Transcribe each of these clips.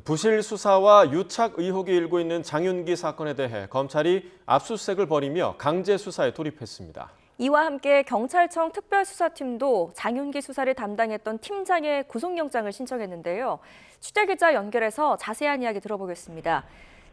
부실 수사와 유착 의혹이 일고 있는 장윤기 사건에 대해 검찰이 압수수색을 벌이며 강제 수사에 돌입했습니다. 이와 함께 경찰청 특별수사팀도 장윤기 수사를 담당했던 팀장의 구속영장을 신청했는데요. 취재기자 연결해서 자세한 이야기 들어보겠습니다.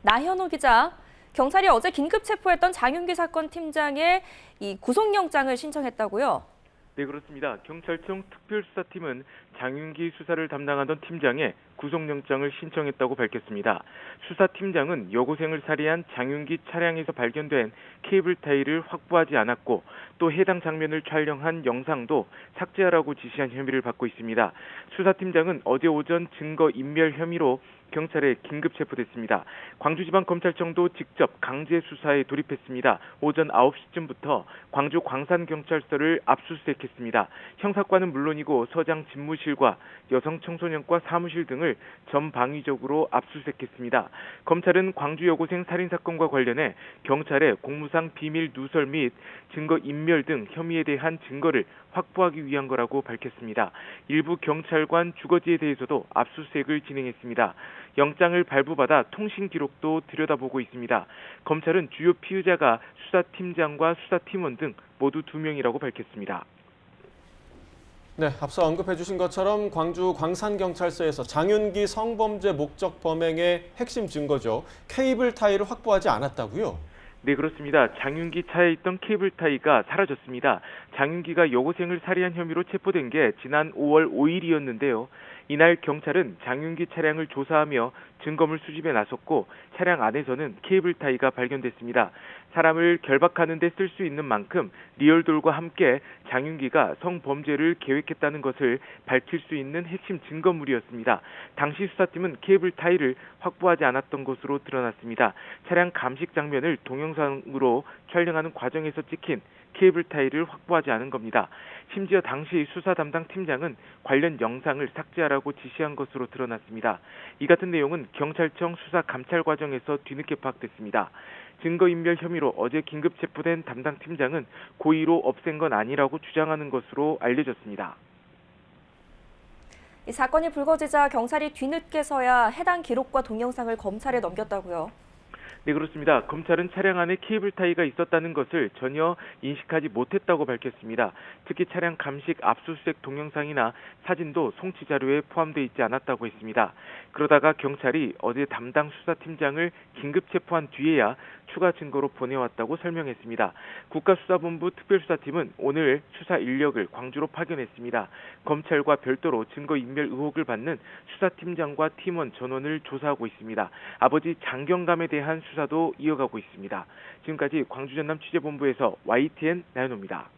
나현호 기자, 경찰이 어제 긴급 체포했던 장윤기 사건 팀장의 이 구속영장을 신청했다고요? 네, 그렇습니다. 경찰청 특별수사팀은 장윤기 수사를 담당하던 팀장의 구속영장을 신청했다고 밝혔습니다. 수사팀장은 여고생을 살해한 장윤기 차량에서 발견된 케이블 타이를 확보하지 않았고 또 해당 장면을 촬영한 영상도 삭제하라고 지시한 혐의를 받고 있습니다. 수사팀장은 어제 오전 증거인멸 혐의로 경찰에 긴급 체포됐습니다. 광주지방검찰청도 직접 강제 수사에 돌입했습니다. 오전 9시쯤부터 광주 광산경찰서를 압수수색했습니다. 형사과는 물론이고 서장 집무실과 여성청소년과 사무실 등을 전방위적으로 압수수색했습니다. 검찰은 광주 여고생 살인사건과 관련해 경찰에 공무상 비밀 누설 및 증거인멸 등 혐의에 대한 증거를 확보하기 위한 거라고 밝혔습니다. 일부 경찰관 주거지에 대해서도 압수수색을 진행했습니다. 영장을 발부받아 통신 기록도 들여다보고 있습니다. 검찰은 주요 피의자가 수사팀장과 수사팀원 등 모두 2명이라고 밝혔습니다. 네, 앞서 언급해 주신 것처럼 광주 광산경찰서에서 장윤기 성범죄 목적 범행의 핵심 증거죠. 케이블 타이를 확보하지 않았다고요? 네, 그렇습니다. 장윤기 차에 있던 케이블 타이가 사라졌습니다. 장윤기가 여고생을 살해한 혐의로 체포된 게 지난 5월 5일이었는데요. 이날 경찰은 장윤기 차량을 조사하며 증거물 수집에 나섰고 차량 안에서는 케이블 타이가 발견됐습니다. 사람을 결박하는 데 쓸 수 있는 만큼 리얼돌과 함께 장윤기가 성범죄를 계획했다는 것을 밝힐 수 있는 핵심 증거물이었습니다. 당시 수사팀은 케이블 타이를 확보하지 않았던 것으로 드러났습니다. 차량 감식 장면을 동영상으로 촬영하는 과정에서 찍힌 케이블 타이를 확보하지 않은 겁니다. 심지어 당시 수사 담당 팀장은 관련 영상을 삭제하라고 지시한 것으로 드러났습니다. 이 같은 내용은 경찰청 수사 감찰 과정에서 뒤늦게 파악됐습니다. 증거인멸 혐의로 어제 긴급 체포된 담당 팀장은 고의로 없앤 건 아니라고 주장하는 것으로 알려졌습니다. 이 사건이 불거지자 경찰이 뒤늦게서야 해당 기록과 동영상을 검찰에 넘겼다고요? 네, 그렇습니다. 검찰은 차량 안에 케이블 타이가 있었다는 것을 전혀 인식하지 못했다고 밝혔습니다. 특히 차량 감식 압수수색 동영상이나 사진도 송치 자료에 포함되어 있지 않았다고 했습니다. 그러다가 경찰이 어제 담당 수사팀장을 긴급 체포한 뒤에야 추가 증거로 보내왔다고 설명했습니다. 국가수사본부 특별수사팀은 오늘 수사 인력을 광주로 파견했습니다. 검찰과 별도로 증거인멸 의혹을 받는 수사팀장과 팀원 전원을 조사하고 있습니다. 아버지 장경감에 대한 수사도 이어가고 있습니다. 지금까지 광주 전남 취재본부에서 YTN 나연호입니다.